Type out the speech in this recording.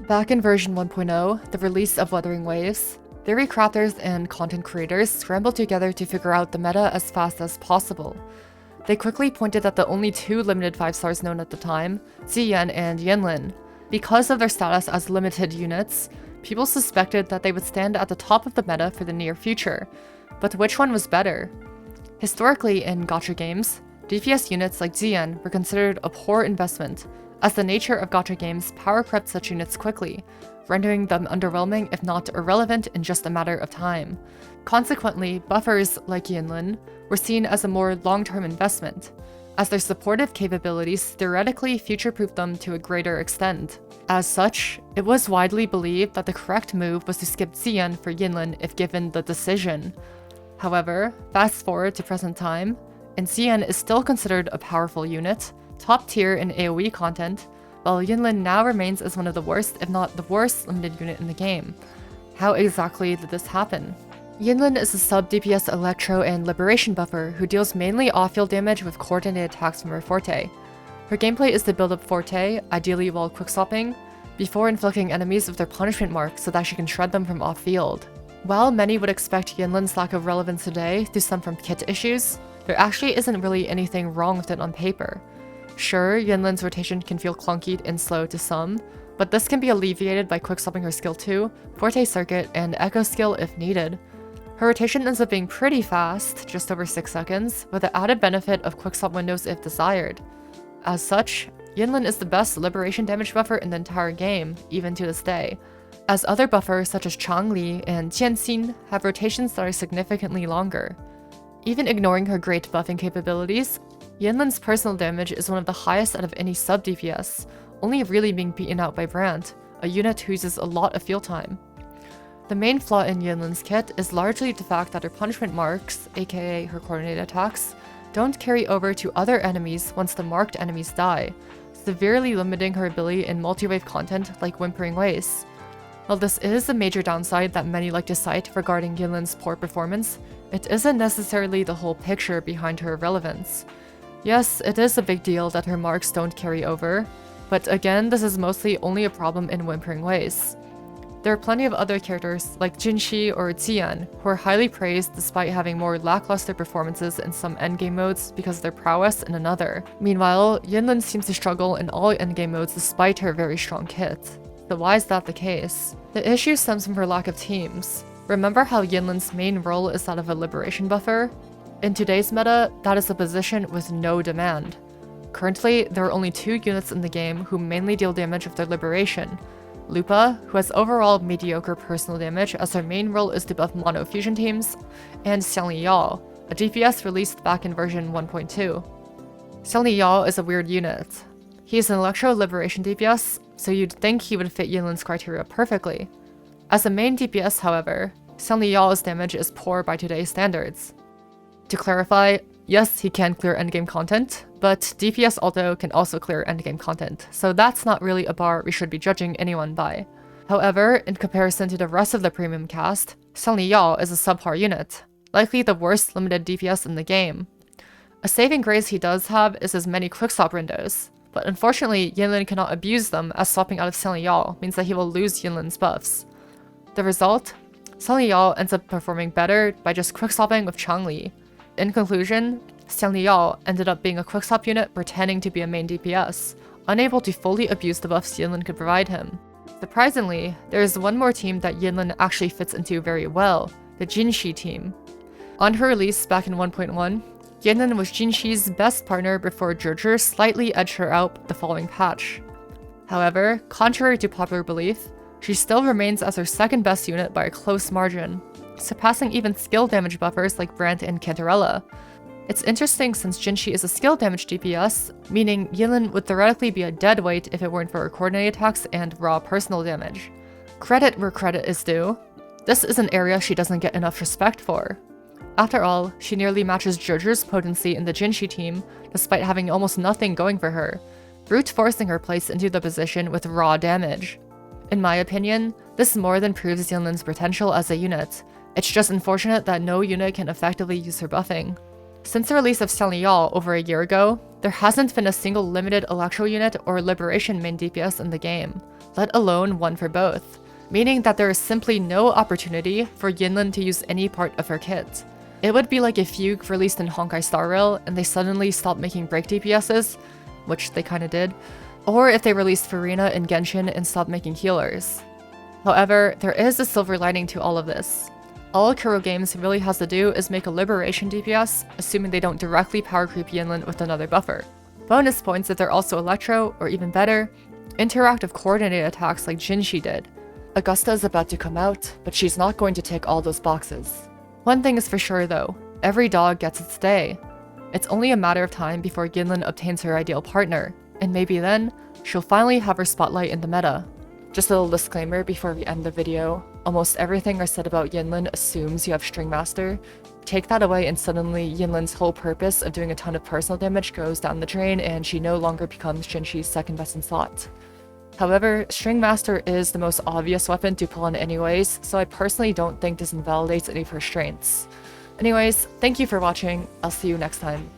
Back in version 1.0, the release of Wuthering Waves, theory crafters and content creators scrambled together to figure out the meta as fast as possible. They quickly pointed at the only two limited 5 stars known at the time, Ziyan and Yinlin. Because of their status as limited units, people suspected that they would stand at the top of the meta for the near future. But which one was better? Historically, in gacha games, DPS units like Ziyan were considered a poor investment, as the nature of gacha games power crept such units quickly, rendering them underwhelming if not irrelevant in just a matter of time. Consequently, buffers like Yinlin were seen as a more long-term investment, as their supportive capabilities theoretically future-proofed them to a greater extent. As such, it was widely believed that the correct move was to skip Ziyan for Yinlin if given the decision. However, fast forward to present time, and Ziyan is still considered a powerful unit, top tier in AoE content, while Yinlin now remains as one of the worst, if not the worst, limited unit in the game. How exactly did this happen? Yinlin is a sub-DPS Electro and Liberation buffer who deals mainly off-field damage with coordinated attacks from her forte. Her gameplay is to build up forte, ideally while quickswapping, before inflicting enemies with their punishment mark so that she can shred them from off-field. While many would expect Yinlin's lack of relevance today to stem from kit issues, there actually isn't really anything wrong with it on paper. Sure, Yinlin's rotation can feel clunky and slow to some, but this can be alleviated by quickswapping her skill 2, Forte Circuit, and Echo skill if needed. Her rotation ends up being pretty fast, just over 6 seconds, with the added benefit of quickswap windows if desired. As such, Yinlin is the best liberation damage buffer in the entire game, even to this day, as other buffers such as Changli and Jianxin have rotations that are significantly longer. Even ignoring her great buffing capabilities, Yinlin's personal damage is one of the highest out of any sub-DPS, only really being beaten out by Brandt, a unit who uses a lot of field time. The main flaw in Yinlin's kit is largely the fact that her punishment marks, aka her coordinated attacks, don't carry over to other enemies once the marked enemies die, severely limiting her ability in multi-wave content like Wuthering Waves. While this is a major downside that many like to cite regarding Yinlin's poor performance, it isn't necessarily the whole picture behind her relevance. Yes, it is a big deal that her marks don't carry over, but again, this is mostly only a problem in Wuthering Waves. There are plenty of other characters like Jinshi or Ziyan who are highly praised despite having more lackluster performances in some endgame modes because of their prowess in another. Meanwhile, Yinlin seems to struggle in all endgame modes despite her very strong kit. So why is that the case? The issue stems from her lack of teams. Remember how Yinlin's main role is that of a liberation buffer? In today's meta, that is a position with no demand. Currently, there are only 2 units in the game who mainly deal damage with their liberation. Lupa, who has overall mediocre personal damage as her main role is to buff mono fusion teams, and Xiangli Yao, a DPS released back in version 1.2. Xiangli Yao is a weird unit. He is an Electro Liberation DPS, so you'd think he would fit Yinlin's criteria perfectly. As a main DPS, however, Xiangli Yao's damage is poor by today's standards. To clarify, yes, he can clear endgame content, but DPS Alto can also clear endgame content, so that's not really a bar we should be judging anyone by. However, in comparison to the rest of the premium cast, Xiangli Yao is a subpar unit, likely the worst limited DPS in the game. A saving grace he does have is his many quickswap windows, but unfortunately Yinlin cannot abuse them as swapping out of Xiangli Yao means that he will lose Yinlin's buffs. The result? Xiangli Yao ends up performing better by just quickswapping with Changli. In conclusion, Xiangli Yao ended up being a quickswap unit pretending to be a main DPS, unable to fully abuse the buffs Yinlin could provide him. Surprisingly, there is one more team that Yinlin actually fits into very well, the Jinshi team. On her release back in 1.1, Yinlin was Jinshi's best partner before Zhezhi slightly edged her out the following patch. However, contrary to popular belief, she still remains as her second best unit by a close margin, surpassing even skill damage buffers like Brandt and Cantarella. It's interesting since Jinshi is a skill damage DPS, meaning Yinlin would theoretically be a dead weight if it weren't for her coordinated attacks and raw personal damage. Credit where credit is due. This is an area she doesn't get enough respect for. After all, she nearly matches Zhezhi's potency in the Jinshi team, despite having almost nothing going for her, brute forcing her place into the position with raw damage. In my opinion, this more than proves Yinlin's potential as a unit. It's just unfortunate that no unit can effectively use her buffing. Since the release of Xiangli Yao over a year ago, there hasn't been a single limited Electro unit or Liberation main DPS in the game, let alone one for both, meaning that there is simply no opportunity for Yinlin to use any part of her kit. It would be like if Fugue released in Honkai Star Rail and they suddenly stopped making break DPSs, which they kinda did, or if they released Farina in Genshin and stopped making healers. However, there is a silver lining to all of this. All Kuro Games really has to do is make a Liberation DPS, assuming they don't directly power creep Yinlin with another buffer. Bonus points if they're also Electro, or even better, interactive coordinated attacks like Jinshi did. Augusta is about to come out, but she's not going to tick all those boxes. One thing is for sure though, every dog gets its day. It's only a matter of time before Yinlin obtains her ideal partner, and maybe then, she'll finally have her spotlight in the meta. Just a little disclaimer before we end the video, almost everything I said about Yinlin assumes you have String Master. Take that away and suddenly Yinlin's whole purpose of doing a ton of personal damage goes down the drain and she no longer becomes Jinshi's second best in slot. However, String Master is the most obvious weapon to pull on anyways, so I personally don't think this invalidates any of her strengths. Anyways, thank you for watching, I'll see you next time.